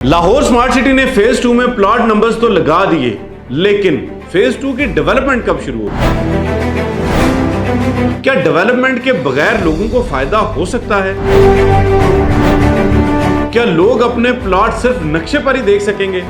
Lahore smart city ने phase 2 में plot numbers तो लगा दिए, लेकिन फेज 2 की डेवलपमेंट कब शुरू होगी? क्या डेवलपमेंट के बगैर लोगों को फायदा हो सकता है? क्या लोग अपने प्लॉट सिर्फ नक्शे पर ही देख सकेंगे?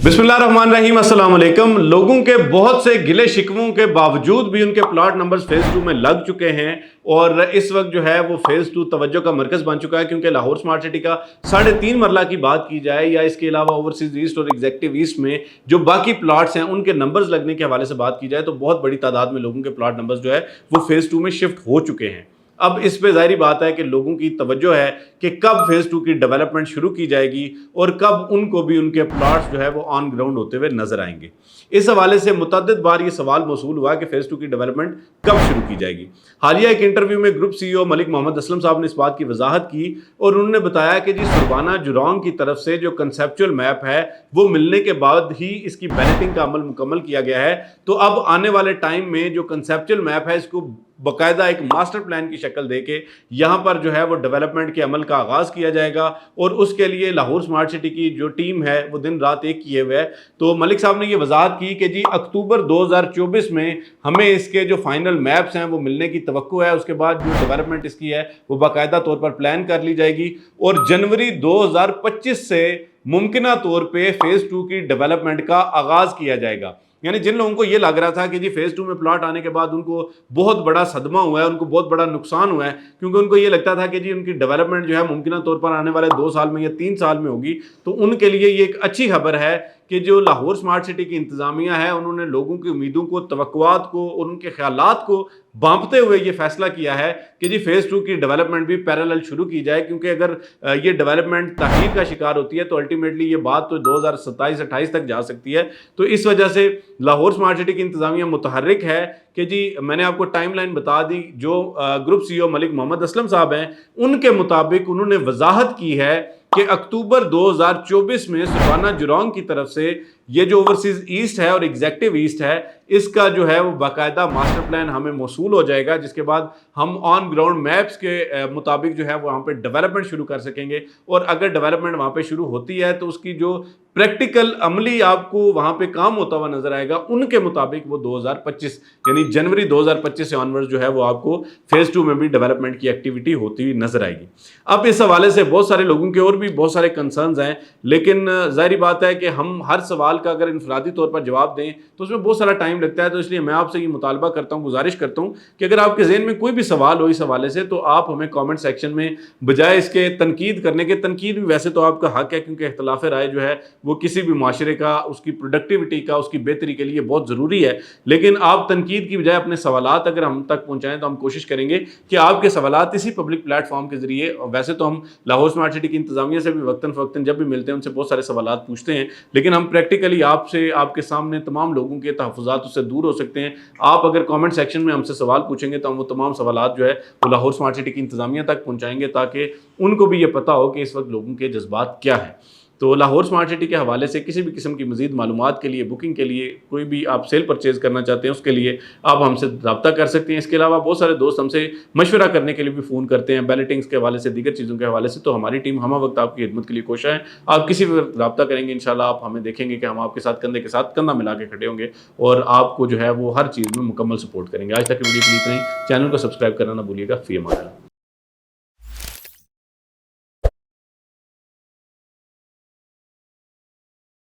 बिस्मिल्लाहिर्रहमानिर्रहीम, अस्सलाम वालेकुम। लोगों के बहुत से गिले शिकवों के बावजूद भी उनके प्लॉट नंबर्स फेज 2 में लग चुके हैं और इस वक्त जो है वो फेज 2 तवज्जो का मरकज बन चुका है, क्योंकि लाहौर स्मार्ट सिटी का 3.5 मरला की बात की जाए या इसके अलावा ओवरसीज ईस्ट और एग्जेक्टिव ईस्ट में जो बाकी प्लॉट्स हैं उनके नंबर्स लगने के हवाले से बात की जाए तो बहुत बड़ी तादाद में लोगों के प्लॉट नंबर्स जो है वो फेज 2 में शिफ्ट हो चुके हैं। अब इस पे जाहिर बात है कि लोगों की तवज्जो है कि कब फेज 2 की डेवलपमेंट शुरू की जाएगी और कब उनको भी उनके प्लॉट्स जो है वो ऑन ग्राउंड होते हुए नजर आएंगे। इस हवाले से मुतअद्दिद बार ये सवाल मौसूल हुआ कि फेज 2 की डेवलपमेंट कब शुरू की जाएगी। हालिया एक इंटरव्यू में ग्रुप CEO मलिक मोहम्मद असलम साहब ने इस बात की वजाहत की और उन्होंने बताया कि जी सुरबाना जुरौंग की तरफ से जो कंसेप्चुअल मैप है वो मिलने के बाद ही इसकी बैलेटिंग का अमल मुकम्मल किया गया है। तो अब आने वाले टाइम में जो कंसेप्चुअल मैप है इसको बाकायदा एक मास्टर प्लान की शक्ल देके यहाँ पर जो है वो डेवलपमेंट के अमल का आगाज़ किया जाएगा और उसके लिए लाहौर स्मार्ट सिटी की जो टीम है वो दिन रात एक किए हुए है। तो मलिक साहब ने ये वजाहत की कि जी अक्टूबर 2024 में हमें इसके जो फाइनल मैप्स हैं वो मिलने की तवक्को है। उसके बाद जो डेवलपमेंट इसकी है वो बाकायदा तौर पर प्लान कर ली जाएगी और जनवरी 2025 से मुमकिना तौर पर फेज़ 2 की डेवलपमेंट का आगाज़ किया जाएगा। यानी जिन लोगों को ये लग रहा था कि जी फेज 2 में प्लॉट आने के बाद उनको बहुत बड़ा सदमा हुआ है, उनको बहुत बड़ा नुकसान हुआ है, क्योंकि उनको ये लगता था कि जी उनकी डेवलपमेंट जो है मुमकिन तौर पर आने वाले 2 साल में या 3 साल में होगी, तो उनके लिए ये एक अच्छी खबर है कि जो लाहौर स्मार्ट सिटी की इंतजामिया है उन्होंने लोगों की उम्मीदों को, तवक्कुआत को और उनके ख्यालात को बांपते हुए ये फैसला किया है कि जी फेज 2 की डेवलपमेंट भी पैरेलल शुरू की जाए, क्योंकि अगर ये डेवलपमेंट ताख़ीर का शिकार होती है तो अल्टीमेटली ये बात तो 2027-28 तक जा सकती है। तो इस वजह से लाहौर स्मार्ट सिटी की इंतजामिया मुतहर्रिक है कि जी मैंने आपको टाइमलाइन बता दी। जो ग्रुप CEO मलिक मोहम्मद असलम साहब हैं उनके मुताबिक उन्होंने वजाहत की है कि अक्टूबर 2024 में सुरबाना जुरौंग की तरफ से ये जो ओवरसीज ईस्ट है और एग्जेक्टिव ईस्ट है इसका जो है वो बाकायदा मास्टर प्लान हमें मौसूल हो जाएगा, जिसके बाद हम ऑन ग्राउंड मैप्स के मुताबिक जो है वो वहाँ पे डेवलपमेंट शुरू कर सकेंगे। और अगर डेवलपमेंट वहाँ पे शुरू होती है तो उसकी जो प्रैक्टिकल अमली आपको वहाँ पे काम होता हुआ नजर आएगा, उनके मुताबिक वो 2025 यानी जनवरी 2025 से ऑनवर्ड जो है वो आपको फेज 2 में भी डेवलपमेंट की एक्टिविटी होती हुई नजर आएगी। अब इस हवाले से बहुत सारे लोगों के और भी बहुत सारे कंसर्न्स हैं, लेकिन जाहिर बात है कि हम हर सवाल का अगर इनफरादी तौर पर जवाब दें तो उसमें बहुत सारा टाइम लगता है। तो इसलिए मैं आपसे ये मुतालबा करता हूँ, गुजारिश करता हूँ कि अगर आपके जहन में कोई भी सवाल हो इस हवाले से तो आप हमें कमेंट सेक्शन में बजाय इसके तनकीद करने के, तनकीद भी वैसे तो आपका हक है क्योंकि इख्तलाफ राय जो है वो किसी भी माशरे का, उसकी प्रोडक्टिविटी का, उसकी बेहतरी के लिए बहुत ज़रूरी है, लेकिन आप तनकीद की बजाय अपने सवालात अगर हम तक पहुँचाएँ तो हम कोशिश करेंगे कि आपके सवालात इसी पब्लिक प्लेटफॉर्म के ज़रिए, वैसे तो हम लाहौर स्मार्ट सिटी की इंतजामिया से भी वक्तन फ़वक्तन जब भी मिलते हैं उनसे बहुत सारे सवालात पूछते हैं, लेकिन हम प्रैक्टिकली आपसे, आपके सामने तमाम लोगों के तहफ़्फ़ुज़ात उससे दूर हो सकते हैं। आप अगर कमेंट सेक्शन में हमसे सवाल पूछेंगे तो हम वो तमाम सवालात जो है वो लाहौर स्मार्ट सिटी की इंतजामिया तक पहुँचाएंगे ताकि उनको भी ये पता हो कि इस वक्त लोगों के जज्बात क्या हैं। तो लाहौर स्मार्ट सिटी के हवाले से किसी भी किस्म की मज़ीद मालूमात के लिए, बुकिंग के लिए, कोई भी आप सेल परचेज़ करना चाहते हैं उसके लिए आप हमसे रब्ता कर सकते हैं। इसके अलावा बहुत सारे दोस्त हमसे मशवरा करने के लिए भी फ़ोन करते हैं बैलेटिंग्स के हवाले से, दीगर चीज़ों के हवाले से। तो हमारी टीम हम वक्त आपकी खिदमत के लिए कोशिश है। आप किसी भी रब्ता करेंगे इंशाल्लाह आप हमें देखेंगे कि हम आपके साथ कंधे के साथ कंधा मिला के खड़े होंगे और आपको जो है वो हर चीज़ में मुकम्मल सपोर्ट करेंगे। आज तक की वीडियो के लिए इतना ही। चैनल को सब्सक्राइब करना ना भूलिएगा। फ़ी अमान अल्लाह।